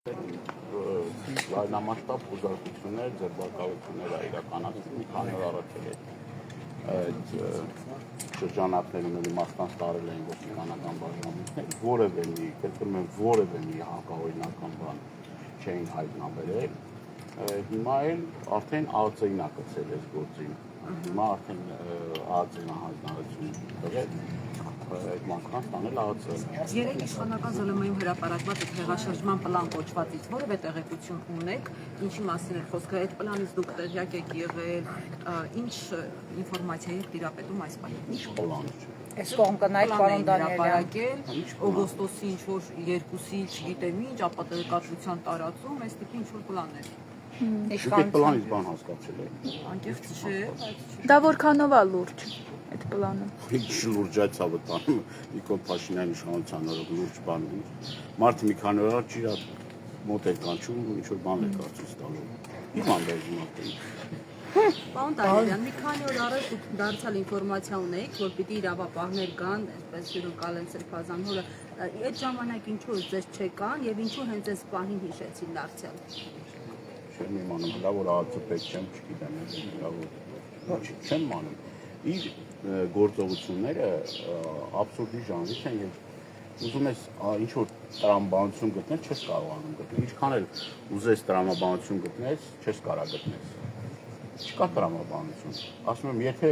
Լայնամասշտաբ խուզարկություններ, ձերբակալություններ իրականացնում մի քանի օր առաջ այդ շրջանակներում էլի մարդկանց տարել էին ոստիկանական բաժանումներ, որևէ մի հակաօրինական բան չէին հայտնաբերել, հիմա էլ արդեն ԱԱՑ-ին է կցել այս գործին, հիմա արդեն ԱԱՑ-ին է հանձնարարություն տվել այդ մարդկանց տանել ԱԱՑ-ը։ Երեք իշխանական ԶԼՄ-ում հրապարակված այդ հեղաշրջման պլան կոչվածից որևէ տեղեկություն ունեք, ինչի մասին է խոսքը, այդ պլանից դուք տեղյակ եք եղել, ինչ ինֆորմացիա եք տիրապետում այս պահին։ Ինչ պլան չէ։ Այս կողմ կնայեք պարոն Դանիելյան, օգոստոսի ինչ-որ 2-ի, չգիտեմ ինչ, ապա տեղեկատվության տարածում, այս տիպի ինչ-որ պլաններ։ Դուք այդ պլանից բան հասկացել եք։ Անկեղծ չէ։ Դա որքանով է լուրջ այդ պլանը։ Ինչ լուրջ այդ ցավտանում Նիկոլ Փաշինյանի իշխանության օրոք լուրջ բան է։ Մարդը մի քանի օր առաջ իր մոտ է կանչում ինչ որ բան է կարծես տալու։ Իման դեպքում արդեն։ Պարոն Դանիելյան, մի քանի օր առաջ դուք դարձյալ ինֆորմացիա ունեիք, որ պիտի իրավապահներ կան, այսպես հյուրընկալեն Սրբազան-հորը, այդ ժամանակ ինչու ձեզ չեկան եւ ինչու հենց այս պահին հիշեցին դարձյալ։ Չեմ իմանում, լավ որ ԱԱՑ պետք չեմ, չգիտեմ, լավ որ չեմ իմանում։ Իր գործողությունները աբսուրդի ժանրից են եւ ուզում ես ինչ որ տրամաբանություն գտնել, չես կարողանում գտնել։ Ինչքան էլ ուզես տրամաբանություն գտնես, չես կարող գտնել։ Չկա տրամաբանություն։ Ասում եմ, եթե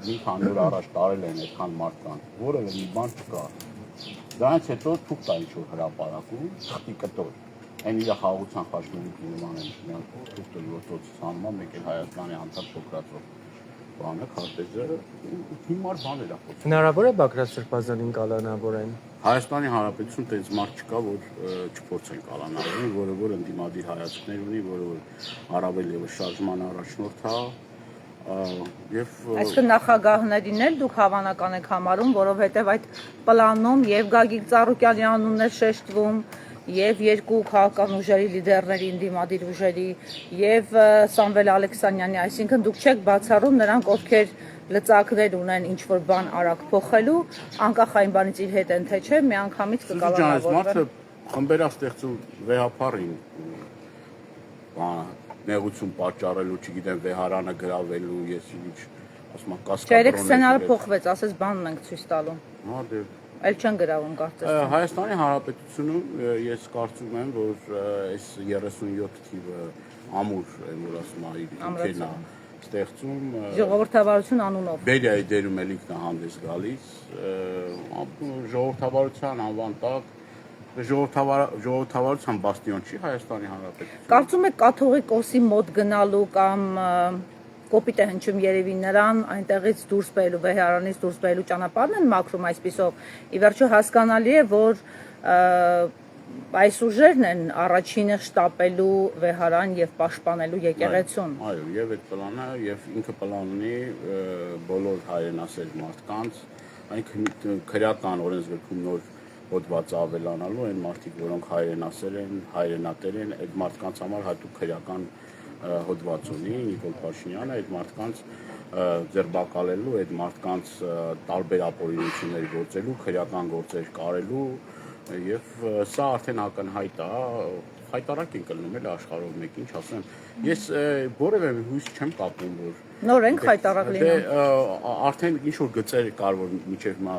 մի քանի օր առաջ տարել են այդքան մարդկանց, որևէ մի բան չկա։ Դրանից հետո թուղթ է ինչ որ հրապարակում, խտի կտոր։ Այն իր խաղաղության խաչմերուկի նման են, նրանք թուղթը գործոցից հանում են, մեկ էլ Հայաստանի անդամ փոքրացող բանը, քարտեզը, հիմար բաներ է խոսում։ Հնարավոր է Բագրատ Սրբազանին կալանավորեն։ Հայաստանի Հանրապետություն տենց մարդ չկա, որ չփորձեն կալանավորել, որը որ ընդդիմադիր հայացքներ ունի, որը որ առավել եւս շարժման առաջնորդ է, եւ Այսինքն նախագահներին էլ դուք հավանական եք համարում, որովհետեւ այդ պլանում եւ Գագիկ Ծառուկյանի անունն է շեշտվում, եւ երկու քաղաքական ուժերի լիդերների ընդդիմադիր ուժերի եւ Սամվել Ալեքսանյանի, այսինքն դուք չեք բացառում նրանք, ովքեր լծակներ ունեն ինչ որ բան արագ փոխելու, անկախ այն բանից իր հետ են թե չէ, միանգամից կկալանավորվեն։ Մարդը խմբերաստեղծու վեհապարին նեղություն պատճառելու, չգիտեմ, վեհարանը գրավելու, ես ինչ ասում եմ, կասկադրոն։ Երեք սցենարը փոխվեց, ասես բանն ենք ցույց տալու։ Հա դե Էլ չեն գրավում կարծես։ Հայաստանի Հանրապետությունում ես կարծում եմ, որ այս 37 թիվը ամուր են, որ ասում եմ, ինքն է ստեղծում Ժողովրդավարություն անունով։ Բերիայի դերում էլ ինքն է հանդես գալիս, ժողովրդավարության անվան տակ ժողովրդավարության բաստիոն չի Հայաստանի Հանրապետությունը։ Կարծում եք կաթողիկոսի մոտ գնալու կամ կոպիտ է հնչում երևի նրան այնտեղից դուրս բերելու, վեհարանից դուրս բերելու ճանապարհն են մաքրում այսպիսով։ Ի վերջո հասկանալի է, որ այս ուժերն են առաջինը շտապելու վեհարան եւ պաշտպանելու եկեղեցուն։ Այո, եւ այդ պլանը եւ ինքը պլան ունի բոլոր հայրենասեր մարդկանց, այն քրեական օրենսգրքում նոր հոդված ավելանալու են մարդիկ, որոնք հայրենասեր են, հայրենատեր են, այդ մարդկանց համար հատուկ քրեական հոդված ունի Նիկոլ Փաշինյանը, այդ մարդկանց ձերբակալելու, այդ մարդկանց տարբեր ապօրինություններ գործելու, քրեական գործեր կարելու եւ սա արդեն ակնհայտ է, հայտարարք են կլնում էլ աշխարհով մեկ ինչ ասեմ։ Ես որևէ հույս չեմ կապում, որ Նոր ենք հայտարարք լինում։ Արդեն ինչ որ գծեր կար, որ միջև հիմա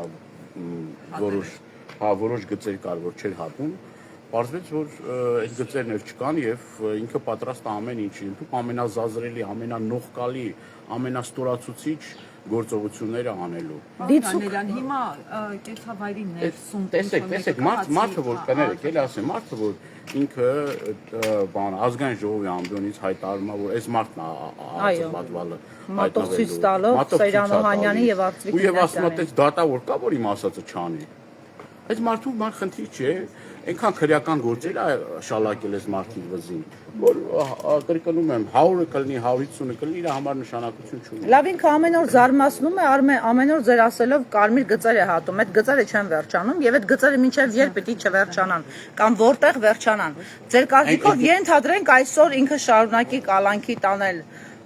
որոշ գծեր կար, որ չէր հատում, պարզվեց, որ այդ գծերն էլ չկան եւ ինքը պատրաստ է ամեն ինչի, դուք ամենազազրելի, ամենանողկալի, ամենաստորացուցիչ գործողությունները անելու։ Դանիելյան, հիմա կեցավայրի ներսում տեսեք, մարդը որ կներեք, էլի ասեմ, մարդը որ ինքը բան ազգային ժողովի ամբիոնից հայտարարում է, որ այս մարդն է պատվալը մատով ցույց տալով Սեյրան Օհանյանի եւ Արծվիկ Ու եւ ասում է, դες դատավոր կա, որ իմ ասածը չանի։ Այս մարդու բան խնդիր չէ, այնքան քրեական գործեր է շալակել այս մարդի վզին, որ կրկնում եմ, 100-ը կլինի, 150-ը կլինի, իր համար նշանակություն չունի։ Լավ, ինքը ամեն օր զարմացնում է, ամեն օր ձեր ասելով կարմիր գծեր է հատում, այդ գծերը չեն վերջանում եւ այդ գծերը մինչեւ երբ պիտի չվերջանան կամ որտեղ վերջանան։ Ձեր կարծիքով ենթադրենք այսօր ինքը շարունակի կալանքի տանել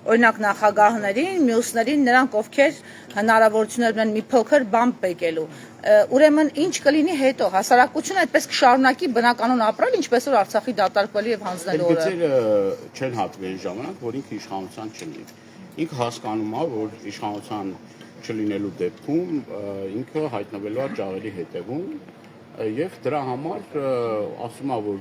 օրինակ նախագահներին, մյուսներին, նրանք ովքեր հնարավորություններ ունեն մի փոքր բան պեկելու։ Ուրեմն ինչ կլինի հետո հասարակությունը այդպես կշարունակի բնականon ապրել, ինչպես որ Արցախի դատարկվելու եւ հանձնելու օրը։ Գծերը չեն հատվել ժամանակ, որ ինքը իշխանության չլինի։ Ինքը հասկանում է, որ իշխանության չլինելու դեպքում ինքը հայտնվելու է ջահելի հետևում եւ դրա համար ասում է, որ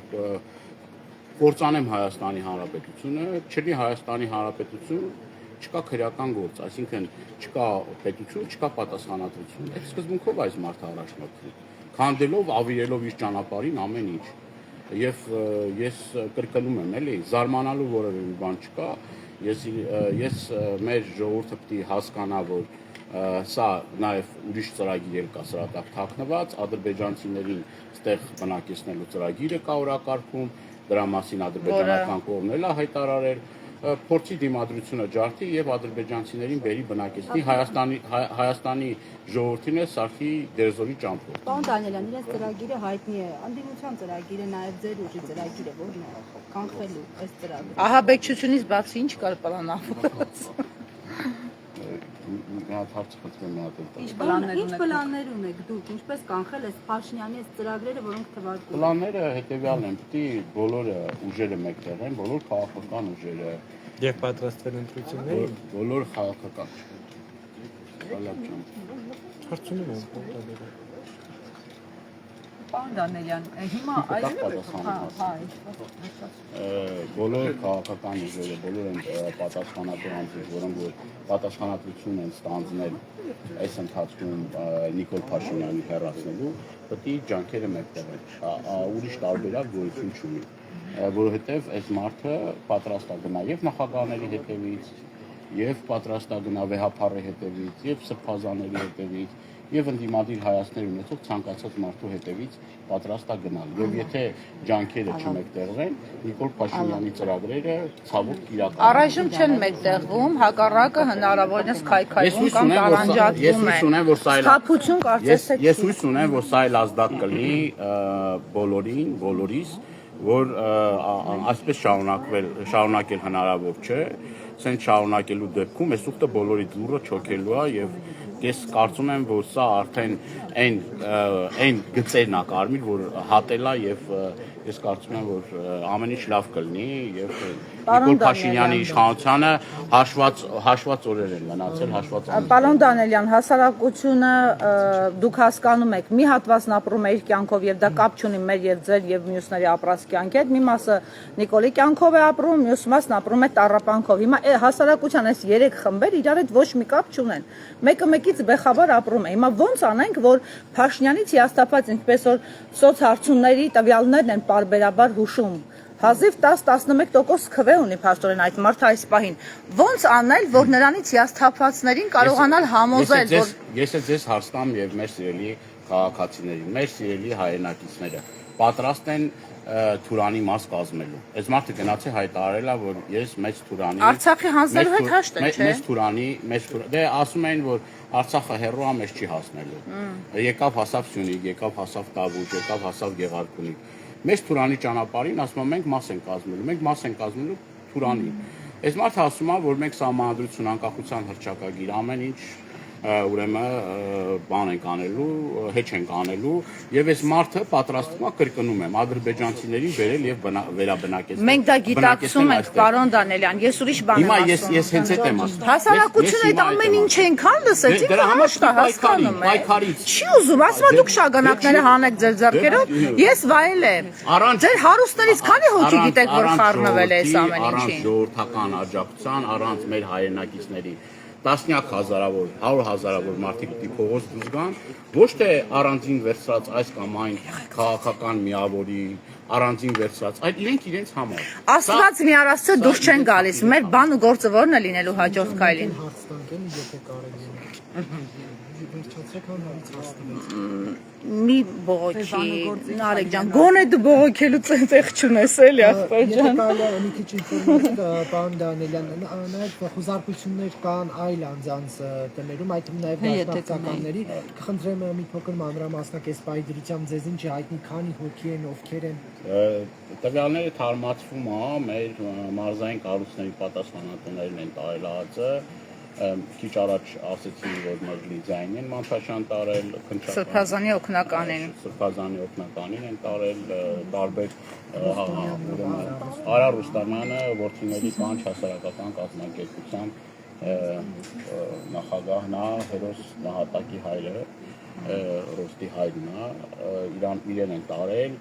կործանեմ Հայաստանի Հանրապետությունը, չլինի Հայաստանի Հանրապետություն, չկա քրեական գործ, այսինքն չկա պետություն, չկա պատասխանատվություն։ Այդ սկզբունքով այս մարդը առաջնորդվում, քանդելով, ավիրելով իր ճանապարհին ամեն ինչ։ Եվ ես կրկնում եմ, էլի, զարմանալու որևէ մի բան չկա։ Ես մեր ժողովուրդը պետք է հասկանա, որ սա նաև ուրիշ ծրագիր էլ կա սրա տակ թաքնված, ադրբեջանցիներին ստեղ բնակեցնելու ծրագիրը կա օրակարգում, դրա մասին ադրբեջանական կողմն էլ է հայտարարել, փորձի դիմադրությունը ջարդի եւ ադրբեջանցիներին բերի բնակեցնի Հայաստանի ժողովրդին էլ սարքի դերձորի ճամփով։ Պարոն Դանիելյան, իրենց ծրագիրը հայտնի է, անդիմության ծրագիրը նաև ձեր ուժի ծրագիրը, որն է կանխելու այս ծրագիրը։ Ահաբեկչությունից բացի ինչ կար պլանավորված։ Հարցը խնդրեմ մի հատ էլ։ Ինչ պլաններ ունեք դուք, ինչպես կանխել այս Փաշինյանի այս ծրագրերը, որոնք թվարկում են։ Պլանները հետեւյալն են, պետք է բոլոր ուժերը մեկտեղեն, բոլոր քաղաքական ուժերը Եվ պատրաստվել ընտրությունների։ բոլոր քաղաքական։ Հարցնում եմ։ Պարոն Դանիելյան, հիմա բոլոր քաղաքական ուժերը, բոլոր են պատասխանատու անձինք, որոնք որ պատասխանատվություն են ստանձնել այս ընթացքում Նիկոլ Փաշինյանի հեռացնելու, պետք է ջանքերը մեկտեղեն։ Ուրիշ տարբերակ գոյություն չունի, որովհետև այս մարդը պատրաստ է գնա եւ նախագահների հետևից, եւ պատրաստ է գնա վեհապարի հետևից, եւ սրբազանների հետևից, եւ ընդդիմադիր հայացքներ ունեցող ցանկացած մարդու հետևից պատրաստ է գնալ։ Եվ եթե ջանքերը չմեկտեղվեն, Նիկոլ Փաշինյանի ծրագրերը ցավոք իրականացվեն։ առայժմ չեն մեկտեղվում, հակառակը հնարավորինս քայքայվում կամ տարանջատվում է։ Սթափություն կարծես թե Ես հույս ունեմ, որ սա էլ ազդակ կլինի բոլորին, բոլորիս, որ այսպես շարունակել հնարավոր չէ, սենց շարունակելու դեպքում այս ուխտը բոլորի դուրը չոքելու է եւ ես կարծում եմ, որ սա արդեն այն գծերն է կարմիր, որ հատելա եւ ես կարծում եմ, որ ամեն ինչ լավ կլինի եւ Նիկոլ Փաշինյանի իշխանությանը հաշված օրեր են մնացել, հաշված ամիսներ։ Պարոն Դանիելյան, հասարակությունը դուք հասկանում եք, մի հատվածն ապրում է իր կյանքով եւ դա կապ չունի մեր եւ ձեր եւ մյուսների ապրած կյանքի հետ, մի մասը Նիկոլի կյանքով է ապրում, մյուս մասն ապրում է տառապանքով։ Հիմա հասարակության այս 3 խմբեր իրար հետ ոչ մի կապ չունեն։ Մեկը մեկից բեխաբար ապրում է։ Հիմա ո՞նց անենք, որ Փաշինյանից հիասթափած, ինչպես որ սոցհարցումների տվյալներն են պարբերաբար հուշում, հազիվ 10-11% քվե ունի փաստորեն այդ մարդը այս պահին։ Ո՞նց անել, որ նրանից հիասթափվածներին կարողանալ համոզել, որ ես ձեզ հարցնամ եւ մեր սիրելի քաղաքացիներին, մեր սիրելի հայրենակիցները պատրաստ են Թուրանի մաս կազմելու։ Այս մարդը գնացի հայտարարել է, որ ես մեծ Թուրանի Արցախի հանձնելու հետ հաշտ է, չէ՞։ Մեծ Թուրանի, դե ասում են, որ Արցախը հեռու է, մեզ չի հասնելու։ Եկավ հասավ Սյունիք, եկավ հասավ Տավուշ, եկավ հասավ Գեղարքունիք։ Մեծ Թուրանի ճանապարհին ասում են մենք մաս ենք կազմելու, մենք մաս ենք կազմելու Թուրանի։ Այս մարդը ասում է, որ մենք սահմանադրություն, անկախության հռչակագիր, ամեն ինչ ուրեմն բան ենք անելու, հեչ ենք անելու եւ այս մարդը պատրաստվում է կրկնում եմ ադրբեջանցիներին վերել եւ վերաբնակեցնել։ Մենք դա գիտակցում ենք, պարոն Դանիելյան, ես ուրիշ բան եմ ասում։ Հիմա ես հենց այդ եմ ասում։ Հասարակությունը այդ ամեն ինչ այնքան լսեց, դրա համար ինքը հասկանում է։ պայքարից։ Չի ուզում, ասում է դուք շագանակները հանեք ձեր ձեռքերով, ես վայելեմ։ Ձեր հարուստներից քանի հոգի գիտեք, որ խառնվել է այս ամեն ինչին։ Առանց ժողովրդական աջակցության, առանց մեր հայրենակիցների տասնյակ հազարավոր, 100 հազարավոր մարդիկ պիտի փողոց դուրս գան, ոչ թե առանձին վերցրած այս կամ այն քաղաքական միավորի, առանձին վերցրած, այլ իրենց համար։ Աստված մի արածը դուրս չեն գալիս, մեր բան ու գործը ո՞րն է լինելու հաջորդ քայլին։ Մի բողոքի, Նարեկ ջան, գոնե դու բողոքելու տեղ չունես էլի ախպեր ջան։ Մի քիչ ինֆորմացիա, պարոն Դանիելյան, նաև խոզարկություններ կան այլ անձանց տներում, այդ թվում նաև դաշնակցականների, կխնդրեմ մի փոքր մանրամասնակ այս պայդրությամբ ձեզ ինչ հայտնի, քանի հոգի են, ովքեր են։ Տվյալները թարմացվում է, մեր մարզային կառույցների պատասխանատուներն են տարել ԱԱԾ, քիչ առաջ ասեցի, որ մոդլի ձայնին են Մանթաշյան տարել, Սրբազանի օգնականին։ Սրբազանի օգնականին են տարել տարբեր Արա Ռուստամյանը որդիների կանչ հասարակական կազմակերպության նախագահն է, հերոս նահատակի հայրը, Ռոստի հայրն է, իրեն են տարել,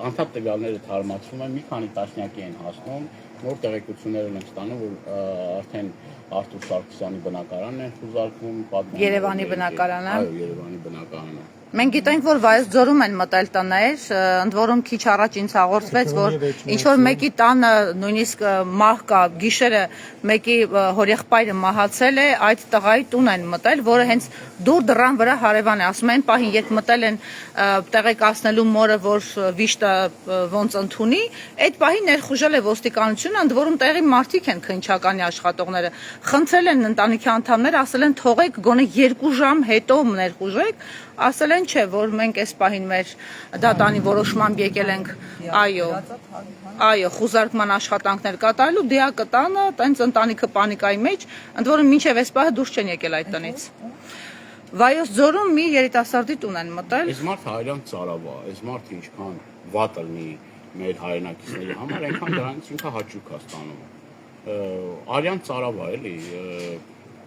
անդադ տվյալները թարմացվում են, մի քանի տասնյակի են հասնում, նոր տեղեկություններ են ստանում, որ արդեն Արթուր Սարգսյանի բնակարանն են խուզարկվում, Երևանի բնակարանը։ Այո, Երևանի բնակարանը։ Մենք գիտենք, որ Վայոց ձորում են մտել տներ, ընդ որում քիչ առաջ ինձ հաղորդվեց, որ ինչ որ մեկի տանը նույնիսկ մահ կա, գիշերը մեկի հորեղբայրը մահացել է, այդ տղայի տուն են մտել, որը հենց դուր դռան վրա հարևան է, ասում են պահին, երբ մտել են տեղեկացնելու մորը, որ վիշտը ոնց ընդունի, այդ պահին ներխուժել է ոստիկանությունը, ընդ որում տեղի մարդիկ են քննչականի աշխատողները, խնդրել են ընտանիքի անդամները, ասել են թողեք գոնե 2 ժամ հետո ներխուժեք, ասել են չէ, որ մենք այս պահին մեր դատանի որոշմամբ եկել ենք, այո, խուզարկման աշխատանքներ կատարելու, դիակը տանը, տենց ընտանիքը պանիկայի մեջ, ընդ որում մինչև այս պահը դուրս չեն եկել այդ տնից։ Վայոց ձորում մի երիտասարդի տուն են մտել։ Այս մարդը հայրան ծարավ է, այս մարդը ինչքան վատ լինի մեր հայրենակիցների համար, այնքան դրանից ինքը հաճույք է ստանում։ Արյան ծարավ է, էլի,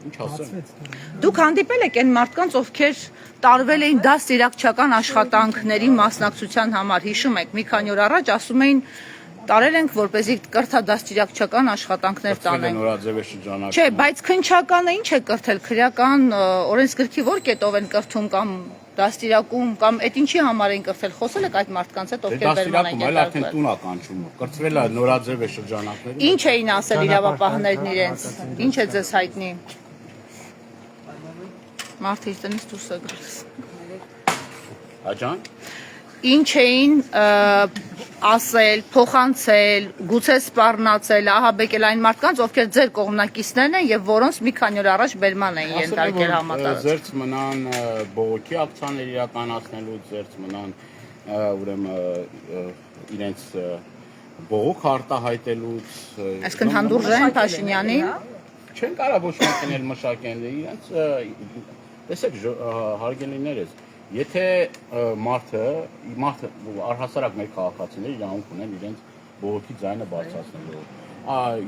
ինչ ասեմ։ Դուք հանդիպել եք այն մարդկանց, ովքեր տարվել էին դաստիարակչական աշխատանքների մասնակցության համար, հիշում եք, մի քանի օր առաջ ասում էին տարել ենք, որպեսզի կրթադաստիարակչական աշխատանքներ տանենք։ Չէ, բայց քննչականը ինչ է կրթել, քրեական օրենսգրքի որ կետով են կրթում կամ դաստիարակում կամ այդ ինչի համար են կրթել, խոսել եք այդ մարդկանց հետ, ովքեր վերման են եկել։ Արդեն տուն է կանչում, կրթվել է նորաձև է շրջանակներում։ Ինչ էին ասել իրավապահներն իրենց, ինչ է ձեզ հայտնի։ Մարդը իր տնից դուրս է գալիս։ Աջան։ Ինչ էին ասել, փոխանցել, գուցե սպառնացել, ահաբեկել այն մարդկանց, ովքեր ձեր կողմնակիցներն են եւ որոնց մի քանի օր առաջ բերման էին ենթարկել համատարած։ Ձերց մնան բողոքի ակցիաներ իրականացնելու, ձերց մնան ուրեմն իրենց բողոք արտահայտելուց։ Այսինքն հանդուրժ են Փաշինյանին։ Չեն կարող ոչ մեկնել մշակեն իրենց տեսեք հարգելիներս եթե մարդը առհասարակ մեր քաղաքացիները իրավունք ունեն իրենց բողոքի ձայնը բարձրացնելու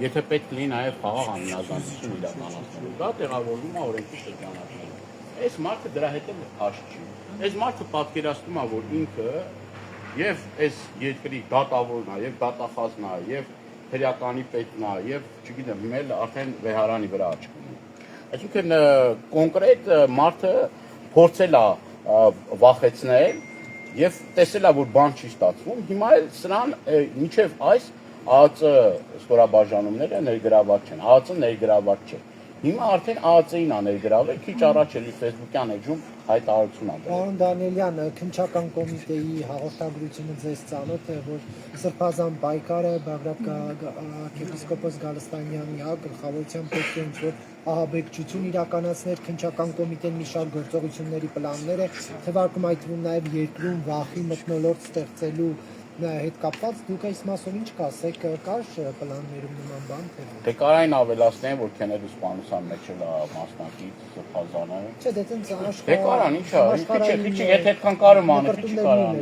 եթե պետք լինի նաև խաղաղ անհնազանդություն իրականացնելու դա տեղավորվում է օրենքի շրջանակներում այս մարդը դրա հետ հաշ չի այս մարդը պատկերացնում է որ ինքը եւ այս երկրի դատավորն է եւ դատախազն է եւ հերյականի պետն է եւ չգիտեմ մել արդեն վեհարանի վրա աչք ունի այսինքն կոնկրետ մարդը փորձել է վախեցնել եւ տեսել է որ բան չի ստացվում հիմա էլ սրան մինչեւ այս ԱԱԾ ստորաբաժանումները ներգրաված չեն ԱԱԾ ներգրաված չէ հիմա արդեն ԱԱԾ-ին է ներգրավել քիչ առաջ էլի Facebook-յան էջում հայտարարություն ա Պարոն Դանիելյան, քննչական կոմիտեի հաղորդագրությունը ձեզ ծանոթ է, որ Սրբազան պայքարը Բաղդադ arczepiskopos Գալստանյանի գլխավորությամբ պետք է ինչ-որ ահաբեկչություն իրականացներ քննչական կոմիտեն մի շարք գործողությունների պլանները, թվարկում այդ թվում նաև երկրում վախի մթնոլորտ ստեղծելու հետ կապված դուք այս մասով ինչ կասեք, կար պլաններում նման բան թե ոչ։ Դե կարային ավելացնեն, որ քեներու սպանության մեջ էլ մասնակից Սրբազանը։ Չէ, դե տենց Դե կարան, ինչա, քիչ եթե այդքան կարում անը, քիչ կարան։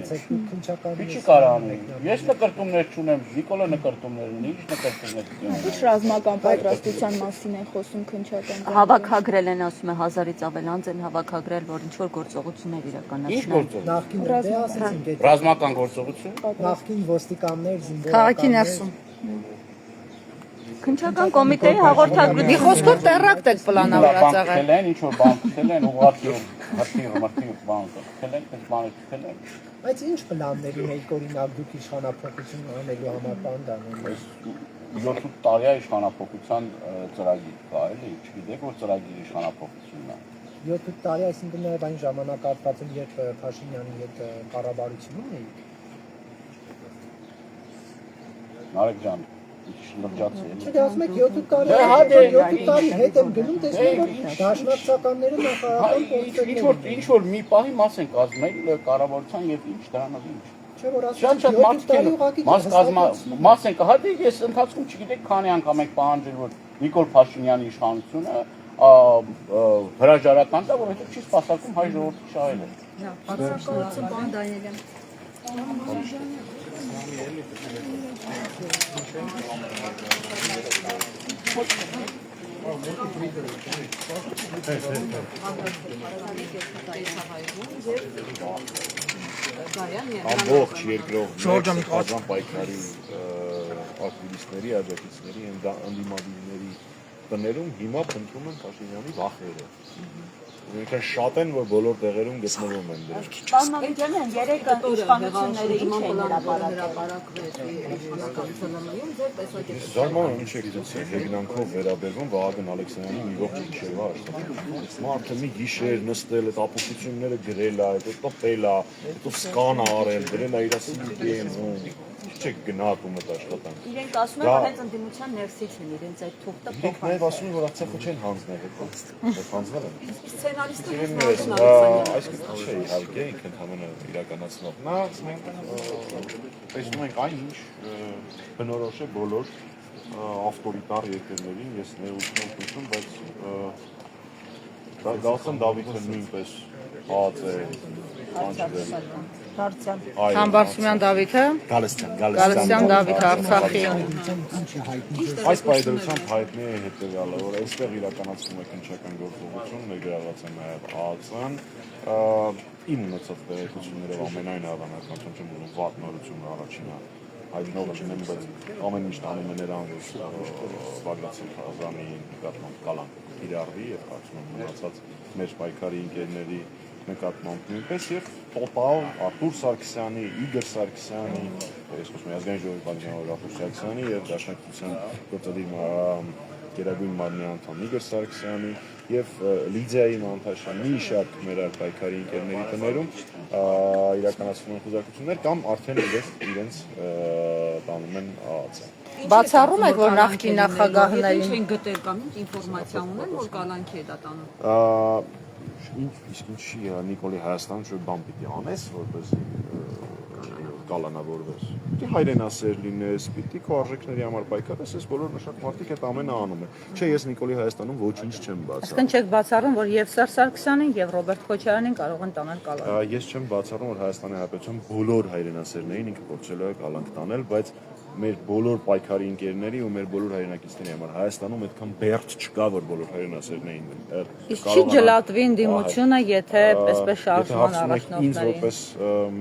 Քիչ կարան։ Ես նկարտումներ չունեմ, Նիկոլը նկարտումներ ունի, ինչ նկարտումներ ունի։ Ինչ ռազմական պատրաստության մասին են խոսում քննչական։ Հավաքագրել են, ասում է 1000-ից ավել անձ են հավաքագրել, որ ինչ որ գործողություններ իրականացնեն։ Ինչ գործողություն։ Նախկին դե ասեցինք այդ Ռազմական գործողություն։ նախկին ոստիկաններ Քաղաքի ներսում։ Քննչական կոմիտեի հաղորդագրություն։ Մի խոսքով տերակտ եք պլանավորած եղել։ Խել են, ինչ որ բան խել են, ուղղակի մարտի բան խել են, այս բանը խել են։ Բայց ինչ պլանների մեկ օրինակ դուք իշխանապահություն անելու համար բան դանել։ 7 տարի է իշխանապահության ծրագիր կա, էլի, չգիտեք որ ծրագիր իշխանապահությունն է։ 7 տարի, այսինքն նաև այն ժամանակահատվածում, երբ Փաշինյանի հետ կառավարությունում էի։ Նարեկ ջան, լրջացի էլի։ Չէ, դե ասում եք 7 տարի, 7 տարի հետ եմ գնում, տեսնում որ դաշնակցականները նախարարական փորձել։ Ինչ որ մի պահի մաս են կազմել կառավարության եւ ինչ դրանով ինչ։ Չէ, որ ասում Շատ մաս են կհա դե ես ընթացքում չգիտեք քանի անգամ եք պահանջել որ Նիկոլ Փաշինյանի իշխանությունը հրաժարական տա, որովհետև չի սպասարկում հայ ժողովրդի շահերը։ Շնորհակալություն, պարոն Դանիելյան։ Ամբողջ երկրով խազան պայքարի ակտիվիստների, աջակիցների, ընդդիմադիրների տներում հիմա փնտրում են Փաշինյանի վախերը։ Ինքն շատ են, որ բոլոր տեղերում գտնվում են դրանք։ Պարոն Մամիկյանյան, երեք իշխանությունները ինչ էին Զարմանում ինչ եք դուք հեգնանքով վերաբերվում Վահագն Ալեքսանյանի մի ողջ գիշերվա աշխատանքին։ Մարդը մի գիշեր նստել, այդ ապուխությունները գրել է, հետո տպել է, հետո սկան արել, գրել է իր ասիլիտիենում։ Չեք գնահատում այդ աշխատանքը։ Իրենք ասում են, հենց ընդդիմության ներսից են իրենց այդ թուղթը Իրենք նաև ասում են, որ Արցախը չեն հանձնել հետո։ Հանձնել են։ Սցենարիստը Այսինքն չէ, իհարկե, ինքը ընդհանրապես իրականացնող։ Նա մենք տեսնում ենք այնինչ բնորոշ է բոլոր ավտորիտար երկրներին, ես ներողություն եմ խնդրում, բայց Գալստյան Դավիթը նույնպես հաց է անջրել։ Համբարձումյան Դավիթը, Գալստյան Դավիթը Արցախի Այս պայդրությամբ հայտնի է հետևյալը, որ այստեղ իրականացվում է քննչական գործողություն, ներգրաված է նաև ԱԱՑ-ն, իմ ունեցած տեղեկություններով ամենայն հավանականությամբ չեմ ուզում վատ նորություն առաջինը հայտնող չնեմ, բայց ամեն ինչ տանում է նրան, որ Բագրատ Սիրխազյանի նկատմամբ կալանք կիրառվի եւ կարծում եմ մնացած մեր պայքարի ընկերների նկատմամբ նույնպես եւ տոտալ Արտուր Սարգսյանի, Իգոր Սարգսյանի, ես խոսում եմ ազգային ժողովի պատգամավոր Արտուր Սարգսյանի եւ Դաշնակցության գործադիր Գերագույն մարմնի անդամ Իգոր Սարգսյանի եւ Լիդիայի Մանթաշյանի մի շարք մեր պայքարի ընկերների տներում իրականացվում են խոզակություններ կամ արդեն իրենց տանում են ԱԱՑ-ը։ Բացառում եք, որ նախկին նախագահներին չեն գտել կամ ինչ ինֆորմացիա ունեն, որ կալանքի է դա տանում։ Իսկ ինչի Նիկոլի Հայաստանում չէ բան պիտի անես, որպես կալանավորվես։ Պիտի հայրենասեր լինես, պիտի քո արժեքների համար պայքարես, այս բոլոր նշած մարդիկ այդ ամենը անում են։ Չէ, ես Նիկոլի Հայաստանում ոչինչ չեմ բացառում։ Այսինքն չեք բացառում, որ եւ Սերժ Սարգսյանին եւ Ռոբերտ Քոչարյանին կարող են տանել կալանք։ Ես չեմ բացառում, որ Հայաստանի Հանրապետության բոլոր հայրենասերներին ինքը փորձելու է կալանք տանել, բայց մեր բոլոր պայքարի ընկերների ու մեր բոլոր հայրենակիցների համար Հայաստանում այդքան բերդ չկա, որ բոլոր հայրենասերներին Իսկ չի ջլատվի ընդդիմությունը, եթե այսպես շարժման ինձ առաջնորդներին։ որպես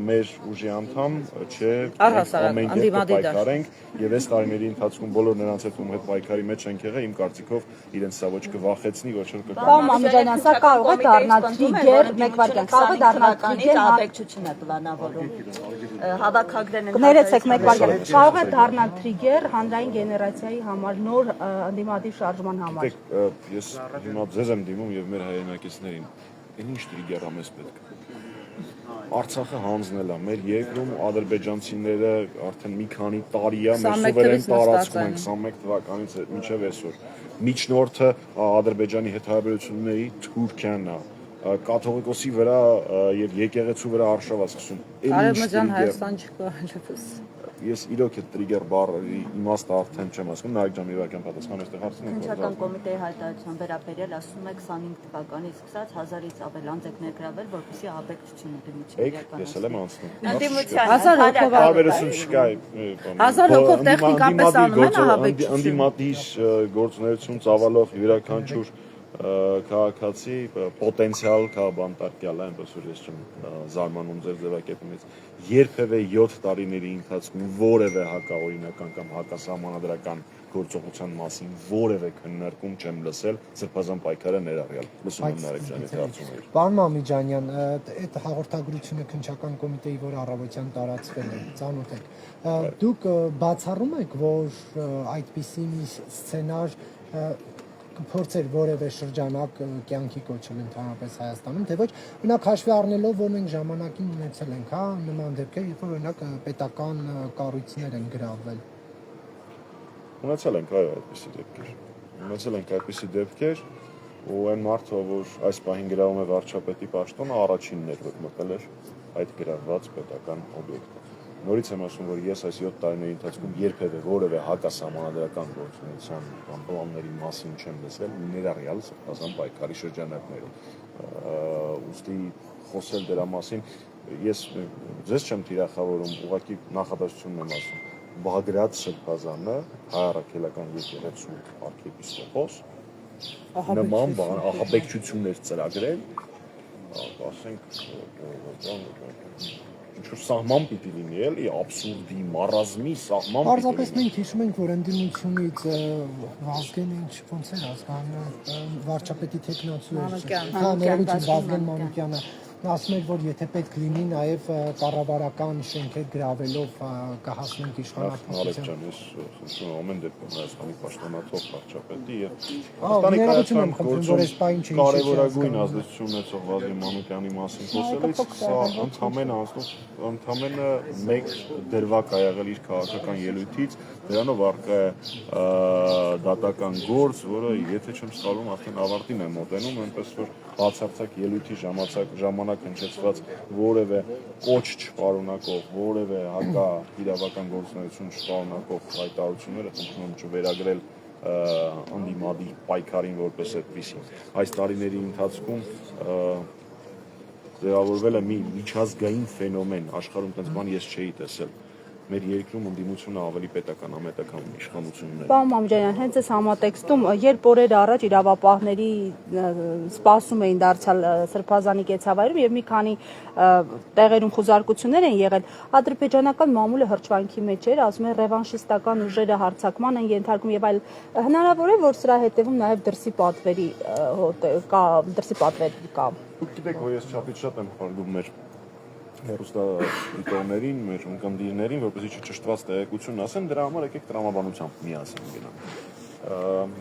մեր ուժի անդամ, չէ, Առհասարակ, ամեն ընդդիմադիր դաշտ։ պայքարենք եւ այս տարիների ընթացքում բոլոր նրանց հետ ում հետ պայքարի մեջ ենք եղել, իմ կարծիքով իրենց սա ոչ կվախեցնի, ոչ էլ կկա։ Պարոն Մամիկյանյան, սա կարող է դառնալ տրիգեր, մեկ վարքյան, կարող է դառնալ տրիգեր աբեկչություն է պլանավորում։ Հավաքագրեն են։ Կներեցեք մեկ վարքյան, կարող է դառնալ տրիգեր հանրային գեներացիայի համար, նոր ընդդիմադիր շարժման համար։ Ես հիմա ձեզ եմ դիմում եւ մեր հայրենակիցներին։ Ինչ տրիգեր ամես պետք է։ Արցախը հանձնել է, մեր երկրում ադրբեջանցիները արդեն մի քանի տարի է մեր սուվերեն տարածքում են 21 թվականից մինչև այսօր։ Միջնորդը Ադրբեջանի հետ հարաբերությունների Թուրքիան է։ Կաթողիկոսի վրա եւ եկեղեցու վրա արշավ է սկսում։ Արևմտյան Հայաստան չկա այլևս։ Ես իրոք այդ տրիգեր բառի իմաստը արդեն չեմ ասում, Նարեկ ջան, մի վարքան պատասխան այստեղ հարցնենք։ Քննչական կոմիտեի հայտարարության վերաբերյալ ասում եք 25 թվականից սկսած 1000-ից ավել անձ եք ներգրավել, որպեսզի աբեկչություն ընդդիմություն Ես էլ եմ անցնում։ Ընդդիմության 1000 հոգով Տարբերություն չկա։ 1000 հոգով տեխնիկապես անում են ահաբեկչություն։ Անդիմադիր գործունեություն ծավալող յուրաքանչյուր քաղաքացի պոտենցիալ քաղաքաբանտարկյալ է, այնպես որ ես չեմ զարմանում ձեր ձևակերպումից։ Երբևէ 7 տարիների ընթացքում որևէ հակաօրինական կամ հակասահմանադրական գործողության մասին որևէ քննարկում չեմ լսել Սրբազան պայքարը ներառյալ։ Լսում եմ Նարեկ ջանի հարցումները։ Պարոն Մամիկյանյան, այդ հաղորդագրությունը քննչական կոմիտեի, որ առավոտյան տարածվել է, ծանոթ եք։ Դուք բացառում եք, որ այդպիսի մի սցենար կփորձեր որևէ շրջանակ կյանքի կոչել ընդհանրապես Հայաստանում, թե ոչ, օրինակ հաշվի առնելով, որ մենք ժամանակին ունեցել ենք, հա, նման դեպքեր, երբ որ օրինակ պետական կառույցներ են գրավել։ Ունեցել ենք այո այդպիսի դեպքեր։ Ունեցել ենք այդպիսի դեպքեր, ու այն մարդը, որ այս պահին գրավում է վարչապետի պաշտոնը, առաջինն էր, որ մտել էր այդ գրավված պետական օբյեկտը։ նորից եմ ասում, որ ես այս 7 տարիների ընթացքում երբևէ որևէ հակասահմանադրական գործունեության կամ պլանների մասին չեմ լսել, ներառյալ սրբազան պայքարի շրջանակներում։ Ուստի խոսել դրա մասին ես ձեզ չեմ թիրախավորում, ուղղակի նախադասությունն եմ ասում։ Բագրատ Սրբազանը հայ առաքելական եկեղեցու arczepiskopos նման բան ահաբեկչություններ ծրագրել, ասենք ինչ-որ սահման պիտի լինի, էլի աբսուրդի, մարազմի սահման պիտի լինի։ Պարզապես մենք հիշում ենք, որ ընդդիմությունից Վազգենը ոնց էր ազգանում, վարչապետի թեկնածու էր։ Ներողություն, Վազգեն Մանուկյանը ասում էր, որ եթե պետք լինի, նաև կառավարական շենքեր գրավելով կհասնենք իշխանապահության։ Ես խնդրում եմ ամեն դեպքում Հայաստանի պաշտոնաթող վարչապետի եւ ներողություն եմ խնդրում, որ այս պահին չի կարևորագույն ազդեցություն ունեցող Վազգեն Մանուկյանի մասին խոսելուց սա ընդամենը մեկ դրվագ ա եղել իր քաղաքական ելույթից, դրանով առկա է դատական գործ, որը եթե չեմ սխալվում արդեն ավարտին է մոտենում, այնպես որ բացարձակ ելույթի ժամանակ հնչեցված որևէ կոչ չպարունակող, որևէ հակա իրավական գործունեություն չպարունակող հայտարարությունները խնդրում եմ չվերագրել ընդդիմադիր պայքարին որպես այդպիսի։ Այս տարիների ընթացքում ձևավորվել է մի միջազգային ֆենոմեն, աշխարհում տենց բան ես չէի տեսել։ Մեր երկրում ընդդիմությունը ավելի պետական իշխանություններ։ Պարոն Մամջանյան, հենց այս համատեքստում, երբ օրեր առաջ իրավապահների սպասում էին դարձյալ Սրբազանի կեցավայրում եւ մի քանի տեղերում խուզարկություններ են եղել, ադրբեջանական մամուլը հրճվանքի մեջ էր, ասում են ռևանշիստական ուժերը հարձակման են ենթարկում եւ այլ։ Հնարավոր է, որ սրա հետևում նաեւ դրսի պատվերի կա։ Դուք գիտեք, որ ես չափից շատ եմ խորհուրդ մեր հեռուստադիտողներին, մեր ունկնդիրներին, որպեսզի չճշտված տեղեկություն ասեն, դրա համար եկեք տրամաբանությամբ միասին գնանք։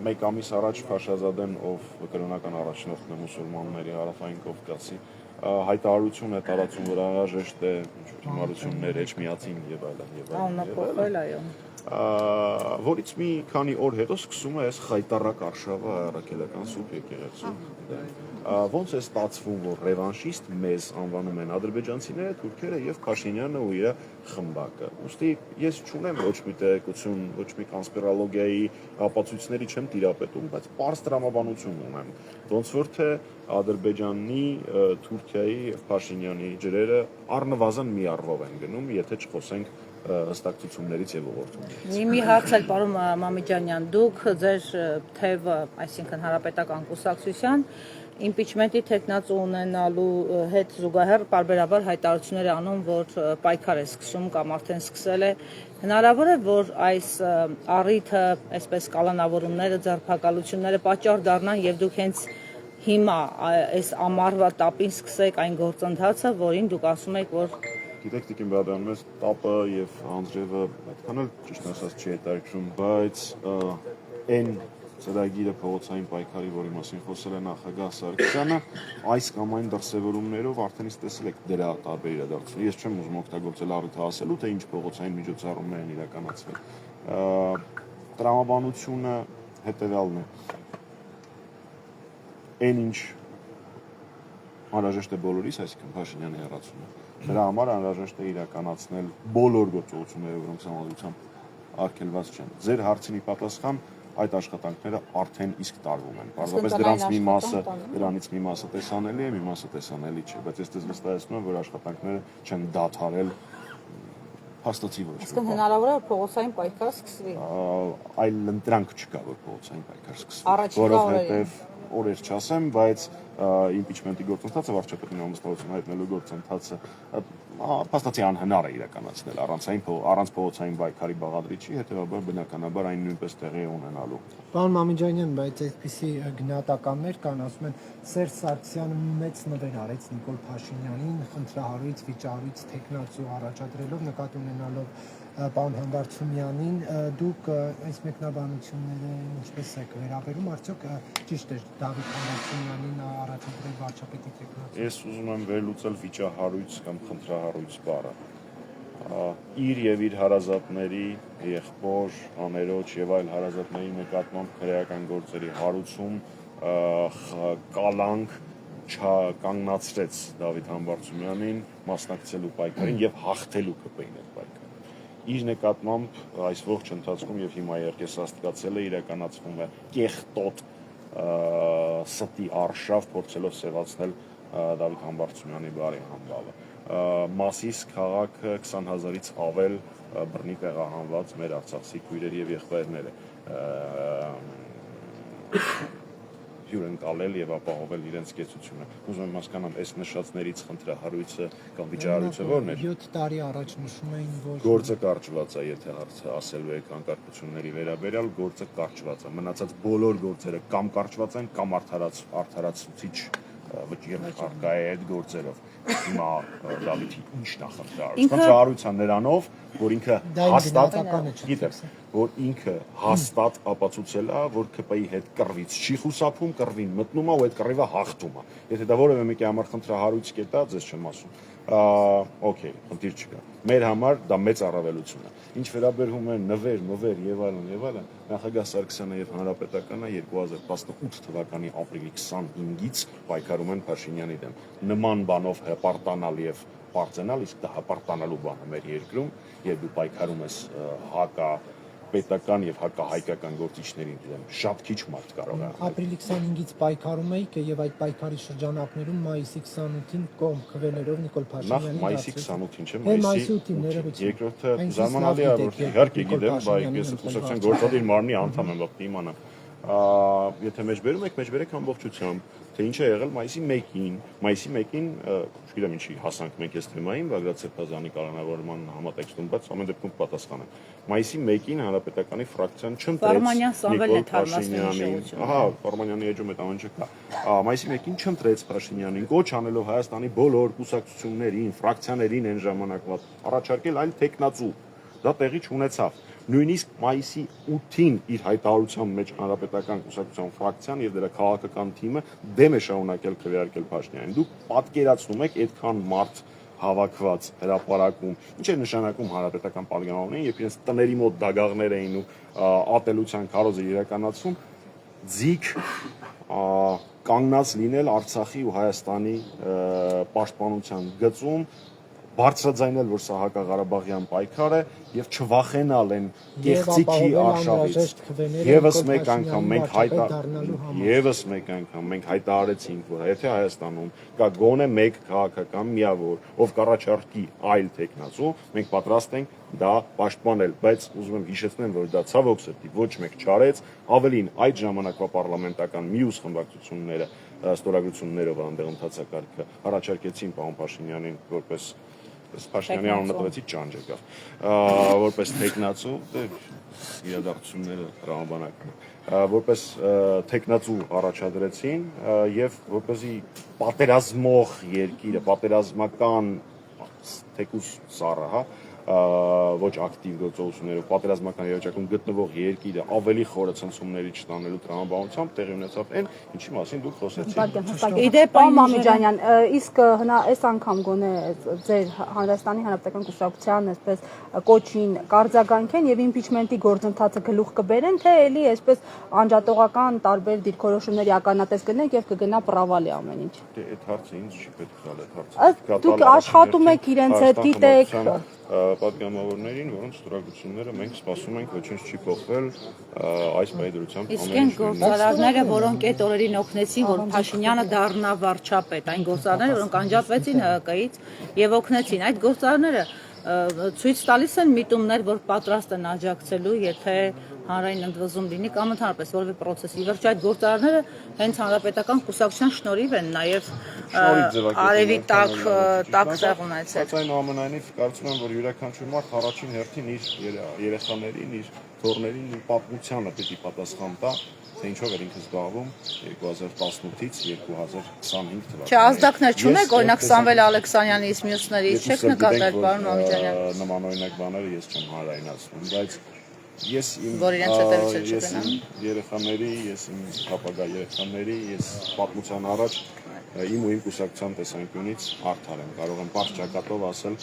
Մեկ ամիս առաջ Փաշազադեն, ով կրոնական առաջնորդն է մուսուլմանների Հարավային Կովկասի, հայտարարություն է տարածում, որ անհրաժեշտ է հիմարություններ, էջմիածին եւ այլն եւ այլն։ Աննախորդ այո։ Որից մի քանի օր հետո սկսում է այս խայտարակ արշավը առաքելական սուրբ եկեղեցու։ Ոնց է ստացվում, որ ռևանշիստ մեզ անվանում են ադրբեջանցիները, թուրքերը եւ Փաշինյանը ու իր խմբակը։ Ուստի ես չունեմ ոչ մի տեղեկություն, ոչ մի կոնսպիրոլոգիայի ապացույցների չեմ տիրապետում, բայց պարզ տրամաբանություն ունեմ։ Ոնց որ թե Ադրբեջանի, Թուրքիայի եւ Փաշինյանի ջրերը առնվազն մի առվով են գնում, եթե չխոսենք հստակցություններից եւ ուղղորդումներից։ Մի հարց էլ պարոն Մամիջանյան, դուք ձեր թևը, այսինքն Հանրապետական կուսակցության իմպիչմենտի տեխնացու ունենալու հետ զուգահեռ պարբերաբար հայտարարություններ անում, որ պայքար է սկսում կամ արդեն սկսել է։ Հնարավոր է, որ այս առիթը, այսպես կալանավորումները, ձերբակալությունները պատճառ դառնան եւ դուք հենց հիմա այս ամառվա տապին սկսեք այն գործընթացը, որին դուք ասում եք, որ Գիտեք, Տիկին Բադյան, մեզ տապը եւ անձրևը այդքան էլ ճիշտ ասած չի հետաքրքրում, բայց այն ծրագիրը փողոցային պայքարի, որի մասին խոսել է նախագահ Սարգսյանը, այս կամ այն դրսևորումներով արդեն իսկ տեսել եք դրա տարբեր իրադարձություններ։ Ես չեմ ուզում օգտագործել առիթը ասելու, թե ինչ փողոցային միջոցառումներ են իրականացվել։ Տրամաբանությունը հետեւյալն է։ Այն ինչ անհրաժեշտ է բոլորիս, այսինքն Փաշինյանի հեռացումը։ Դրա համար անհրաժեշտ է իրականացնել բոլոր գործողությունները, որոնք համազգությամբ արգելված չեն։ Ձեր հարցին ի պատասխան այդ աշխատանքները արդեն իսկ տարվում են։ Պարզապես դրանից մի մասը տեսանելի է, մի մասը տեսանելի չէ, բայց ես դες վստահեցնում եմ, որ աշխատանքները չեն դադարել հաստատի ոչ։ Իսկ հնարավոր է որ փողոցային պայքար սկսվի։ Այլ ընտրանք չկա, որ փողոցային պայքար սկսվի, որովհետև օրեր չասեմ, բայց իմպիչմենտի գործընթացը, վարչապետին ամուսնալուծում հայտնելու գործընթացը փաստացի անհնար է իրականացնել առանց փողոցային պայքարի բաղադրիչի, հետեւաբար բնականաբար այն նույնպես տեղի է ունենալու։ Պարոն Մամիջանյան, բայց այսպիսի գնահատականներ կան, ասում են Սերժ Սարգսյանը մեծ նվեր արեց Նիկոլ Փաշինյանին, խնդրահարույց, վիճառույց, տեխնացու առաջադրելով, նկատի ունենալով պարոն Համբարձումյանին, դուք այս մեկնաբանությունները ինչպես եք վերաբերում, արդյոք ճիշտ է Դավիթ Համբարձումյանին առաջադրել վարչապետի տեխնացու։ Ես ուզում եմ վերլուծել վիճահարույց կամ խնդրահարույց բառը։ Իր եւ իր հարազատների, եղբոր, աներոջ եւ այլ հարազատների նկատմամբ քրեական գործերի հարուցում, կալանք չկանգնացրեց Դավիթ Համբարձումյանին մասնակցելու պայքարին եւ հաղթելու ԿՊ-ին այդ պայքարը։ իր նկատմամբ այս ողջ ընթացքում եւ հիմա երկեսաստկացել է իրականացվում է կեղտոտ ստի արշավ փորձելով սևացնել Դավիթ Համբարձումյանի բարի համբավը Մասիս քաղաքը 20,000-ից ավել բռնի տեղահանված մեր արցախցի քույրեր եւ եղբայրներ հյուրընկալել եւ ապահովել իրենց կեցությունը։ Ուզում եմ հասկանամ, այս նշածներից խնդրահարույցը կամ վիճահարույցը ո՞րն է։ 7 տարի առաջ նշում էին, որ Գործը կարճված է, եթե հարցը ասելու եք անկարգությունների վերաբերյալ, գործը կարճված է։ Մնացած բոլոր գործերը կամ կարճված են, կամ արդարացուցիչ վճիռ կա է այդ գործերով։ Հիմա Դավիթի ի՞նչն է խնդրահարույց։ Խնդրահարույցը նրանով, որ ինքը հաստատ գիտես, որ ինքը հաստատ ապացուցել է, որ ԿՊ-ի հետ կռվից չի խուսափում, կռվին մտնում է ու այդ կռիվը հաղթում է։ Եթե դա որևէ մեկի համար խնդրահարույց կետա, ձեզ չեմ ասում։ Okay, խնդիր չկա։ Մեր համար դա մեծ առավելություն է։ Ինչ վերաբերում է նվեր եւ այլն, նախագահ Սարգսյանը եւ Հանրապետականը 2018 թվականի ապրիլի 25-ից պայքարում են Փաշինյանի դեմ։ Նման բանով հպարտանալ եւ պարծենալ, իսկ դա հպարտանալու բան է մեր երկրում, եւ դու պայքարում ես պետական եւ հակահայկական գործիչներին դեմ շատ քիչ մարդ կարող է ապրիլի 25-ից պայքարում էիք եւ այդ պայքարի շրջանակներում մայիսի 28-ին կողմ քվեներով Նիկոլ Փաշինյանի նախ մայիսի 28-ին չէ, մայիսի 8-ին ներողություն։ Երկրորդը զարմանալի է, որ իհարկե գիտեմ, բայց ես կուսակցության գործադիր մարմնի անդամ եմ, բախտ իմանամ։ Եթե մեջբերում եք, մեջբերեք ամբողջությամբ, թե ինչ է եղել մայիսի 1-ին։ Մայիսի 1-ին, չգիտեմ ինչի հասանք մենք այս թեմային, Բագրատ Սերբազյանի կառավարման համատեքստում, բայց ամեն դեպքում պատասխանեմ։ Մայիսի 1-ին Հանրապետականի ֆրակցիան չընտրեց Նիկոլ Փաշինյանին։ Ահա, Պարմանյանի էջում այդ ամեն ինչը կա։ Մայիսի 1-ին չընտրեց Փաշինյանին, կոչ անելով Հայաստանի բոլոր կուսակցություններին, ֆրակցիաներին այն ժամանակվա առաջարկել այլ տեխնացու։ Դա տեղի չունեցավ։ Նույնիսկ մայիսի 8-ին իր հայտարարության մեջ Հանրապետական կուսակցության ֆրակցիան եւ դրա քաղաքական թիմը դեմ է շարունակել քվեարկել Փաշինյանին։ Դուք պատկերացնում եք այդքան մարդ հավաքված հրապարակում, ինչ է նշանակում Հանրապետական պատգամավորներին, երբ իրենց տների մոտ դագաղներ էին ու ատելության քարոզը իրականացում, ձիգ կանգնած լինել Արցախի ու Հայաստանի պաշտպանության գծում, բարձրաձայնել, որ սա հակաղարաբաղյան պայքար է եւ չվախենալ այն կեղծիքի արշավից։ Եվս մեկ անգամ մենք հայտարարեցինք, որ եթե Հայաստանում կա գոնե մեկ քաղաքական միավոր, ով կառաջարկի այլ տեխնացու, մենք պատրաստ ենք դա պաշտպանել, բայց ուզում եմ հիշեցնել, որ դա ցավոք սրտի ոչ մեկ չարեց, ավելին այդ ժամանակվա պարլամենտական մյուս խմբակցությունները ստորագրություններով այնտեղ ընթացակարգը առաջարկեցին պարոն Փաշինյանին որպես Փաշինյանի անունը տվեցի ճանճ եկավ, որպես տեխնացու, իրադարձությունները տրամաբանակն որպես տեխնացու առաջադրեցին եւ որպեսզի պատերազմող երկիրը, պատերազմական թեկուս սառը, հա, ոչ ակտիվ գործողություններով պատերազմական իրավիճակում գտնվող երկիրը ավելի խորը ցնցումների չտանելու տրամաբանությամբ տեղի ունեցավ այն, ինչի մասին դուք խոսեցիք։ Իդեպ պարոն Մամիջանյան, իսկ հնա այս անգամ գոնե ձեր Հայաստանի Հանրապետական կուսակցության այսպես կոչին կարձագանքեն եւ իմպիչմենտի գործընթացը գլուխ կբերեն, թե էլի այսպես անջատողական տարբեր դիրքորոշումների ականատես կնենք եւ կգնա պրավալի ամեն ինչ։ Դե այդ հարցը ինձ չի պետք տալ, այդ հարցը։ Դուք աշխատում եք իրենց հետ, գիտեք պատգամավորներին, որոնց ստորագրությունները մենք սպասում ենք, ոչինչ չի փոխվել այս պայդրությամբ Իսկ այն գործարարները, որոնք այդ օրերին օգնեցին, որ Փաշինյանը դառնա վարչապետ, այն գործարարները, որոնք անջատվեցին ՀԿ-ից եւ օգնեցին, այդ գործարարները ցույց տալիս են միտումներ, որ պատրաստ են աջակցելու, եթե հանրային ընդվզում լինի կամ ընդհանրապես որևէ process-ի վերջ այդ գործարարները հենց հանրապետական կուսակցության շնորհիվ են նաև արևի տակ տեղ ունեցել։ Բայց այնուամենայնիվ կարծում եմ, որ յուրաքանչյուր մարդ առաջին հերթին իր երեխաներին, իր թոռներին ու պատմությանը պետք է պատասխան տա, թե ինչով էր ինքը զբաղվում 2018-ից 2025 թվականին։ Չէ, ազդակներ չունեք, օրինակ Սամվել Ալեքսանյանից, մյուսներից չեք նկատել, պարոն Մամիջանյան։ Նմանօրինակ բաները ես չեմ հանրայնացնում, բայց ես իմ երեխաների, ես իմ ապագա երեխաների, ես պատմության առաջ իմ ու իմ կուսակցության տեսանկյունից արդար եմ, կարող եմ պարզ ճակատով ասել,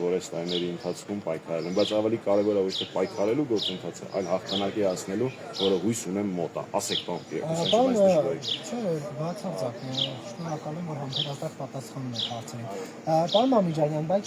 որ այս տարիների ընթացքում պայքարել եմ, բայց ավելի կարևոր է ոչ թե պայքարելու գործընթացը, այլ հաղթանակի հասնելու, որը հույս ունեմ մոտ է։ Ասեք բացարձակ, շնորհակալ եմ, որ համբերատար պատասխանում եք հարցերին։ Պարոն Մամիջանյան, բայց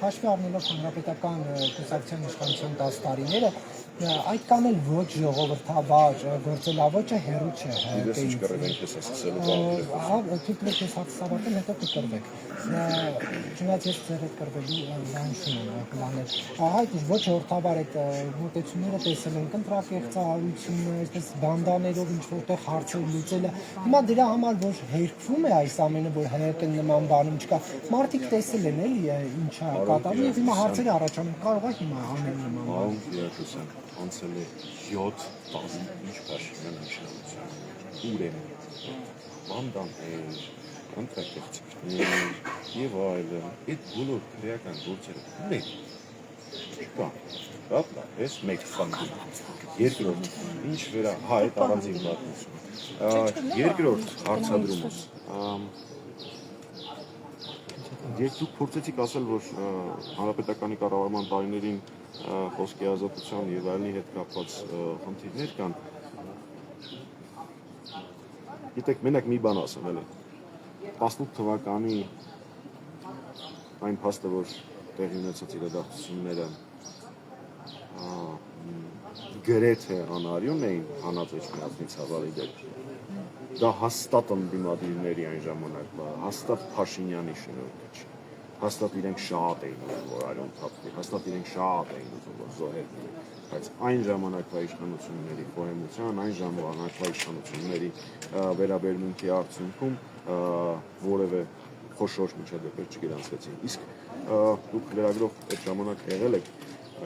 հաշվի առնելով հանրապետական կուսակցության իշխանության 10 տարիները, այդ կամ էլ ոչ ժողովրդավար գործելավոճը հեռու չէ Դες ինչ կռել ենք ես ասել բանը։ դուք եք հաղթավատել, հետո կկրվեք։ Չնայած ես ձեր հետ կրվելու բանություն եմ պլանել։ Այդ ոչ ժողովրդավար այդ մոտեցումները տեսել ենք ընտրակեղծարարությունը, այսպես բանդաներով ինչ որտեղ հարցեր լուծելը։ Հիմա դրա համար որ հերքվում է այս ամենը, որ ՀՀԿ-ն նման բանում չկա, մարդիկ տեսել են էլի ինչա կատարվում եւ հիմա հարցերը առաջանում, կարող է հիմա անել նման բան։ Ահա իրականում անցել է 7 տարի ինչ Փաշինյան իշխանության։ Ուր են բանդան ընտրակեղծիքներ եւ այլն։ Այդ բոլոր քրեական գործերը մեկ չկա։ Դա էս մեկ խնդիր։ Երկրորդ, ինչ վերա այդ առանձին պատմություն։ Երկրորդ հարցադրումը Ես դուք փորձեցիք ասել, որ հանրապետականի կառավարման տարիներին խոսքի ազատության եւ այլնի հետ կապված խնդիրներ կան։ Գիտեք, մենակ մի բան ասեմ, էլի 18 թվականի այն փաստը, որ տեղի ունեցած իրադարձությունները գրեթե անարյուն էին հանածեջ միածնից հավալի դեպք։ Դա հաստատ ընդդիմադիրների այն ժամանակվա, հաստատ Փաշինյանի շնորհիվ չէ։ Հաստատ իրենք շատ էին ուզում, որ այլոն թափվի, հաստատ իրենք շատ էին ուզում, որ զոհեր լինի, բայց այն ժամանակվա իշխանությունների խոհեմության, այն ժամանակվա իշխանությունների վերաբերմունքի արդյունքում որևէ խոշոր միջադեպեր չգրանցվեցին։ Իսկ դուք լրագրող այդ ժամանակ եղել եք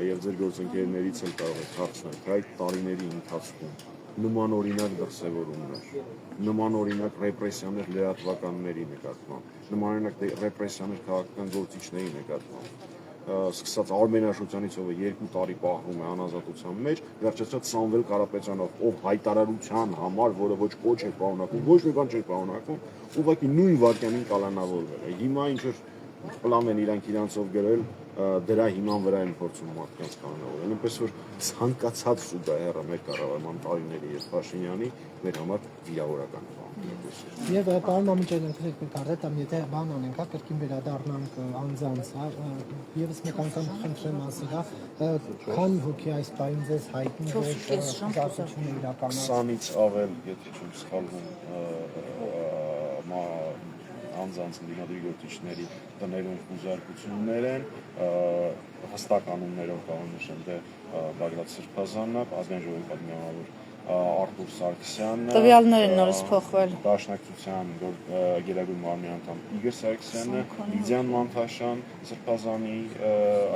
եւ ձեր գործընկերներից էլ կարող եք հարցնել, թե այդ տարիների ընթացքում նմանօրինակ դրսևորումներ, նմանօրինակ ռեպրեսիաներ լրատվականների նկատմամբ, նմանօրինակ ռեպրեսիաներ քաղաքական գործիչների նկատմամբ, սկսած Արմեն Աշոտյանից, ով 2 տարի պահվում է անազատության մեջ, վերջացած Սամվել Կարապետյանով, ով հայտարարության համար, որը ոչ կոչ է պարունակում, ոչ մի բան չէ պարունակում, ուղղակի նույն վայրկյանին կալանավորվել է։ Հիմա ինչ որ պլան են իրանցով գրել, դրա հիման վրա են փորձում մարդկանց կանոնավորել։ Այնպես որ ցանկացած զուգահեռը մեր կառավարման տարիների եւ Փաշինյանի մեր համար վիրավորական բան է։ Եվ պարոն Մամիկյան, քրեստի կարդամ, եթե բան անենք, կրկին վերադառնանք անձանց, եւս մեկ անգամ խնդրեմ ասել, քանի հոգի այս պահին ձեզ հայտնի է կուսակցությունը իրականացնում։ 20-ից ավել, եթե չեմ սխալվում, անձանց ընդդիմադիր գործիչների տներում խուզարկություններ են, հստակ անուններով կարող նշեմ, թե Բագրատ Սրբազանն, ազգային ժողովի պատգամավոր Արթուր Սարգսյանն, տվյալներ են նորից փոխվել։ Դաշնակցության գերագույն մարմնի անդամ Իգոր Սարգսյանը, Լիդիան Մանթաշյան, Սրբազանի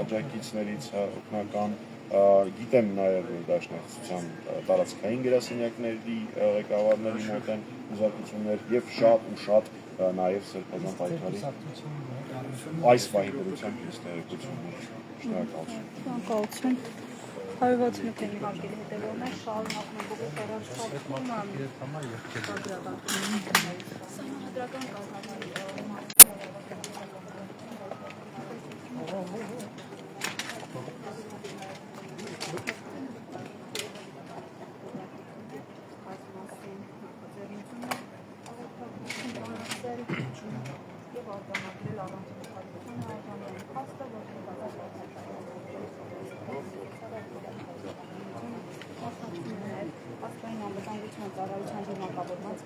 աջակիցներից օգնական, գիտեմ նաև որ Դաշնակցության տարածքային գրասենյակների ղեկավարների մոտ են խուզարկություններ եւ շատ ու շատ նաև Սրբազան պայքարի այս վայրի դրությամբ ես տեղեկություններ շնորհակալություն։ Շնորհակալություն։ 161-ի հարկերի հետևողն է շարունակում է բողոք առաջացումը Սահմանադրական Աստղային անվտանգության ծառայության դիմակավորված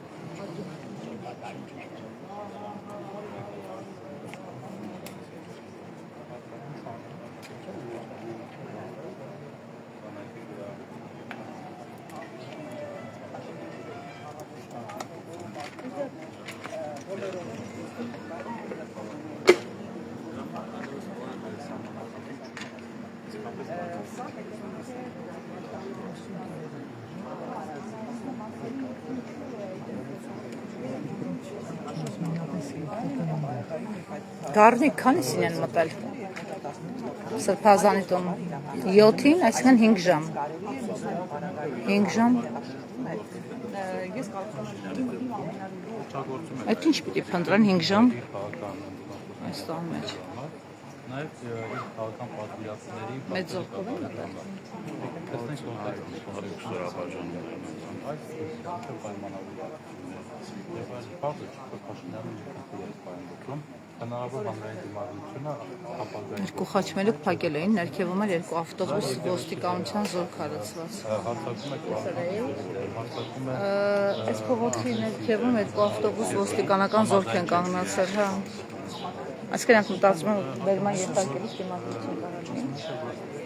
Գառնիկ քանիսին են մտել Սրբազանի տուն 7-ին, այսինքն 5 ժամ։ 5 ժամ։ Այդ ինչ պիտի փնտրեն 5 ժամ։ Այս տան մեջ։ Նաև իր քաղաքական պատվիրատուների Մեծ ողքով են մտել։ տեսնենք որտեղ այս պայմանավորվածությունները։ Եվ այս փաստը Փաշինյանը երկու պայմանավորում հնարավոր հանրային դիմադրությունը ապագայի Երկու խաչմերուկ փակել էին, ներքևում էր երկու ավտոբուս ոստիկանության զորք հարացված։ հարցակում եք հարցակում է Այս փողոցի ներքևում երկու ավտոբուս ոստիկանական զորք են կանգնացել, հա։ Այսինքն մտածում եմ բերման ենթարկելիս դիմադրություն կարողանա։